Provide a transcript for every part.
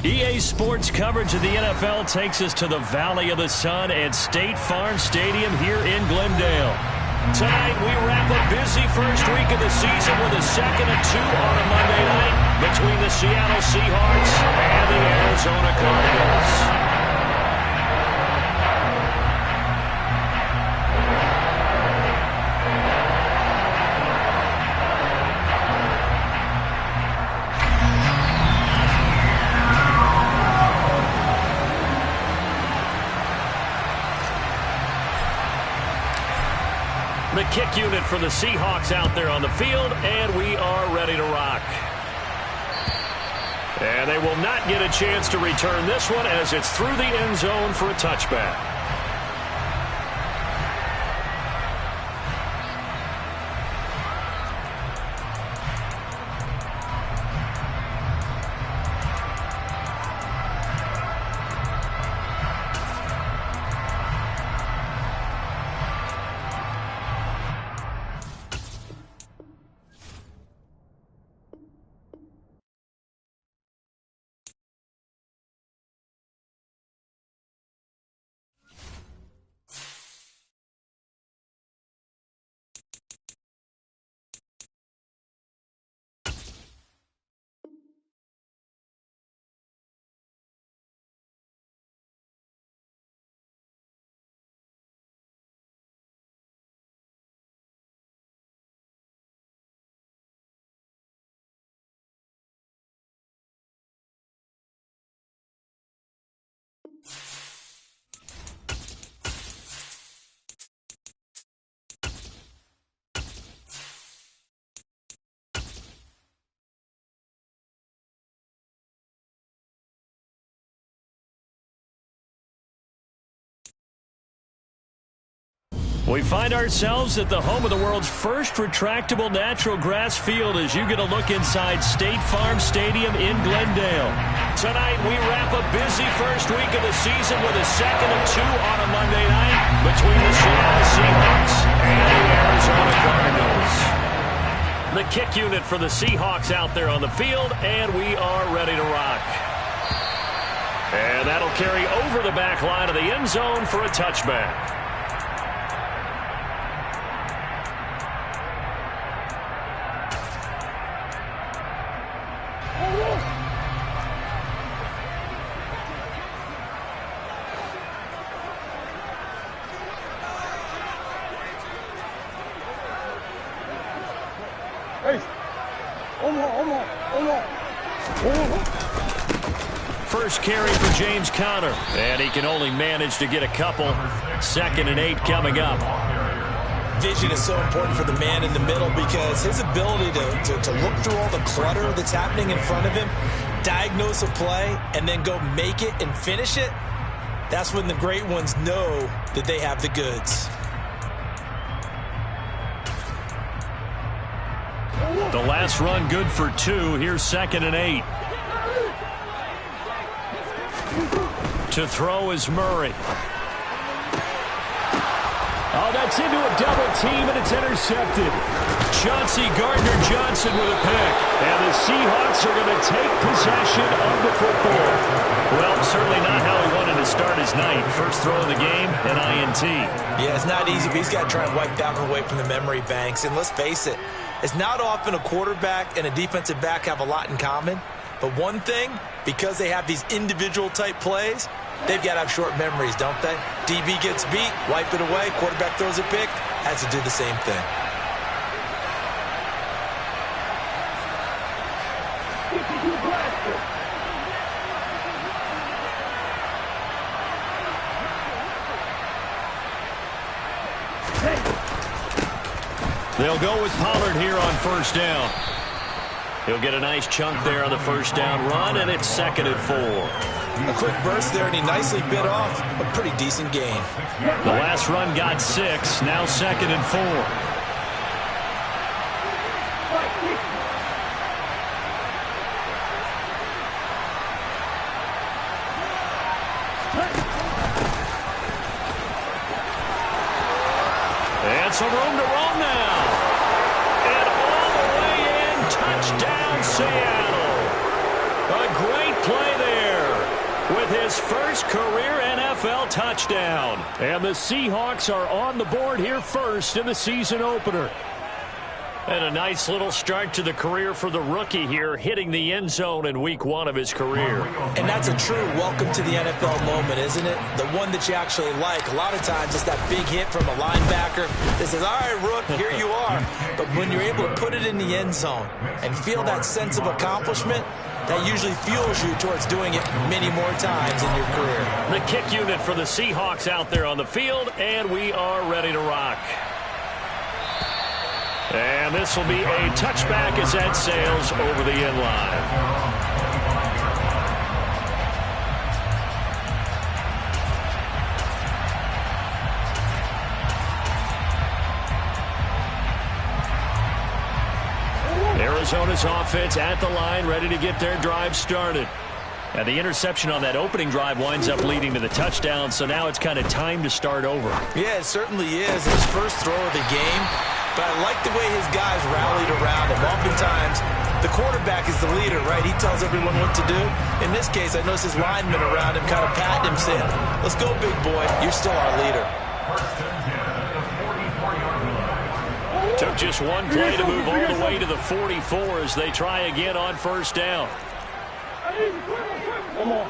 EA Sports coverage of the NFL takes us to the Valley of the Sun at State Farm Stadium here in Glendale. Tonight, we wrap a busy first week of the season with a second of two on a Monday night between the Seattle Seahawks and the Arizona Cardinals. The kick unit for the Seahawks out there on the field, and we are ready to rock. And they will not get a chance to return this one as it's through the end zone for a touchback. We find ourselves at the home of the world's first retractable natural grass field as you get a look inside State Farm Stadium in Glendale. Tonight, we wrap a busy first week of the season with a second of two on a Monday night between the Seattle Seahawks and the Arizona Cardinals. The kick unit for the Seahawks out there on the field, and we are ready to rock. And that'll carry over the back line of the end zone for a touchback. First carry for James Conner, and he can only manage to get a couple. 2nd and 8 coming up. Vision is so important for the man in the middle because his ability to look through all the clutter that's happening in front of him, diagnose a play, and then go make it and finish it, that's when the great ones know that they have the goods. The last run good for 2. Here's 2nd and 8. To throw is Murray. Oh, that's into a double team, and it's intercepted. Chauncey Gardner-Johnson with a pick. And the Seahawks are going to take possession of the football. Well, certainly not how he wanted to start his night. First throw of the game, an INT. Yeah, it's not easy, but he's got to try and wipe that one away from the memory banks. And let's face it, it's not often a quarterback and a defensive back have a lot in common. But one thing, because they have these individual type plays, they've got to have short memories, don't they? DB gets beat, wipe it away, quarterback throws a pick, has to do the same thing. They'll go with Pollard here on first down. He'll get a nice chunk there on the first down run, and it's 2nd and 4. A quick burst there, and he nicely bit off a pretty decent gain. The last run got 6, now 2nd and 4. And some room to roam now. And all the way in, touchdown Seattle. A great play there. with his first career NFL touchdown. And the Seahawks are on the board here first in the season opener. And a nice little start to the career for the rookie here, hitting the end zone in week 1 of his career. And that's a true welcome to the NFL moment, isn't it? The one that you actually like. A lot of times it's that big hit from a linebacker that says, all right, Rook, here you are. But when you're able to put it in the end zone and feel that sense of accomplishment, that usually fuels you towards doing it many more times in your career. The kick unit for the Seahawks out there on the field, and we are ready to rock. And this will be a touchback as that sails over the end line. Arizona's offense at the line, ready to get their drive started. And the interception on that opening drive winds up leading to the touchdown, so now it's kind of time to start over. Yeah, it certainly is. His first throw of the game. But I like the way his guys rallied around him. Oftentimes, the quarterback is the leader, right? He tells everyone what to do. In this case, I noticed his linemen around him kind of patting him, saying, let's go, big boy. You're still our leader. Took just one play to move all the way to the 44 as they try again on first down. Come on.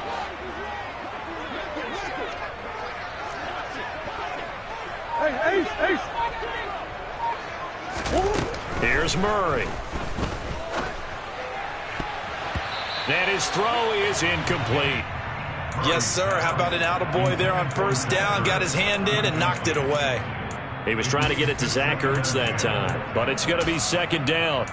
Hey, Ace. Here's Murray. And his throw is incomplete. Yes, sir. How about an attaboy there on first down? Got his hand in and knocked it away. He was trying to get it to Zach Ertz that time, but it's going to be second down.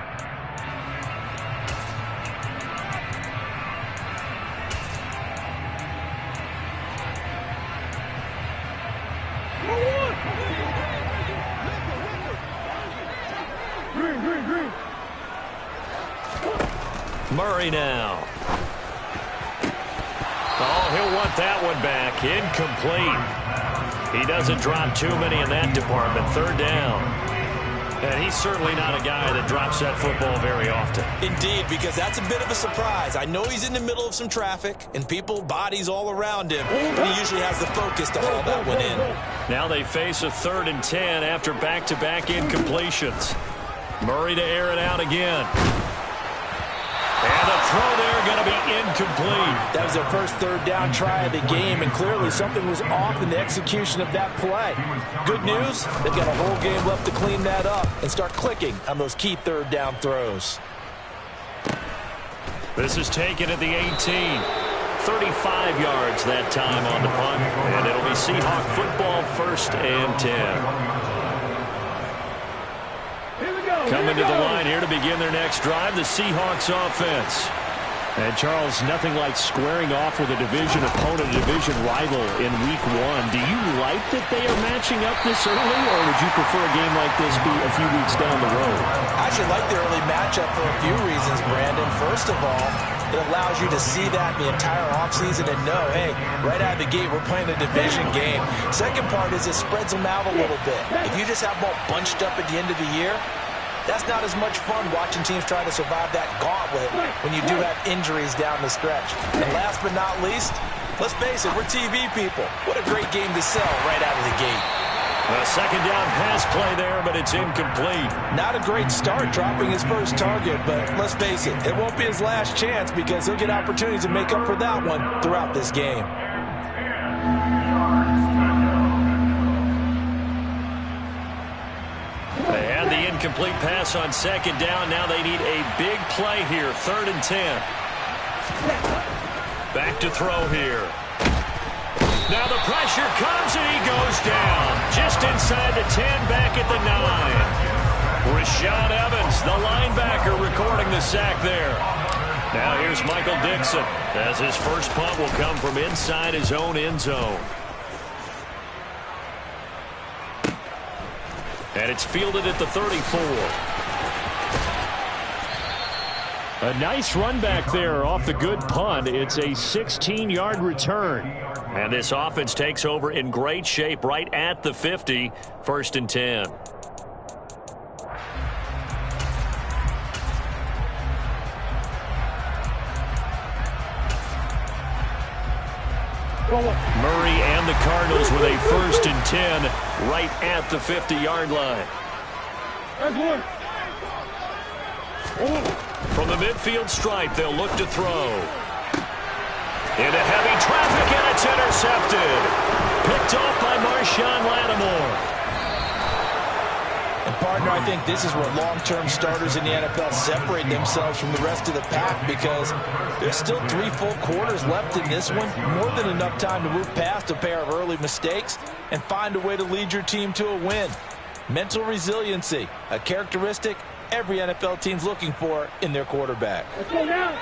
Murray now. Oh, he'll want that one back. Incomplete. He doesn't drop too many in that department. Third down. And he's certainly not a guy that drops that football very often. Indeed, because that's a bit of a surprise. I know he's in the middle of some traffic and people, bodies all around him, but he usually has the focus to haul that one in. Now they face a 3rd and 10 after back-to-back incompletions. Murray to air it out again. And the throw there going to be incomplete. That was their first third down try of the game, and clearly something was off in the execution of that play. Good news, they've got a whole game left to clean that up and start clicking on those key third down throws. This is taken at the 18. 35 yards that time on the punt, and it'll be Seahawk football 1st and 10. Coming to the line here to begin their next drive, the Seahawks offense. And, Charles, nothing like squaring off with a division opponent, a division rival in Week 1. Do you like that they are matching up this early, or would you prefer a game like this be a few weeks down the road? I actually like the early matchup for a few reasons, Brandon. First of all, it allows you to see that the entire offseason and know, hey, right out of the gate, we're playing a division game. Second part is it spreads them out a little bit. If you just have them all bunched up at the end of the year, that's not as much fun watching teams try to survive that gauntlet when you do have injuries down the stretch. And last but not least, let's face it, we're TV people. What a great game to sell right out of the gate. A second down pass play there, but it's incomplete. Not a great start dropping his first target, but let's face it, it won't be his last chance because he'll get opportunities to make up for that one throughout this game. They had the incomplete pass on second down. Now they need a big play here. 3rd and 10. Back to throw here. Now the pressure comes and he goes down. Just inside the 10, back at the 9. Rashad Evans, the linebacker, recording the sack there. Now here's Michael Dixon as his first punt will come from inside his own end zone. And it's fielded at the 34. A nice run back there off the good punt. It's a 16-yard return. And this offense takes over in great shape right at the 50. 1st and 10. Murray and the Cardinals with a 1st and 10 right at the 50-yard line. From the midfield stripe, they'll look to throw. Into heavy traffic, and it's intercepted. Picked off by Marshawn Lattimore. And, partner, I think this is where long-term starters in the NFL separate themselves from the rest of the pack, because there's still 3 full quarters left in this one. More than enough time to move past a pair of early mistakes and find a way to lead your team to a win. Mental resiliency, a characteristic every NFL team's looking for in their quarterback. Let's go now.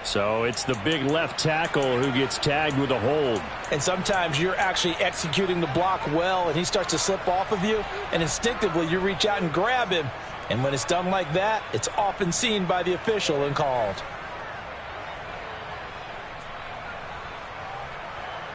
So it's the big left tackle who gets tagged with a hold. And sometimes you're actually executing the block well, and he starts to slip off of you, and instinctively you reach out and grab him. And when it's done like that, it's often seen by the official and called.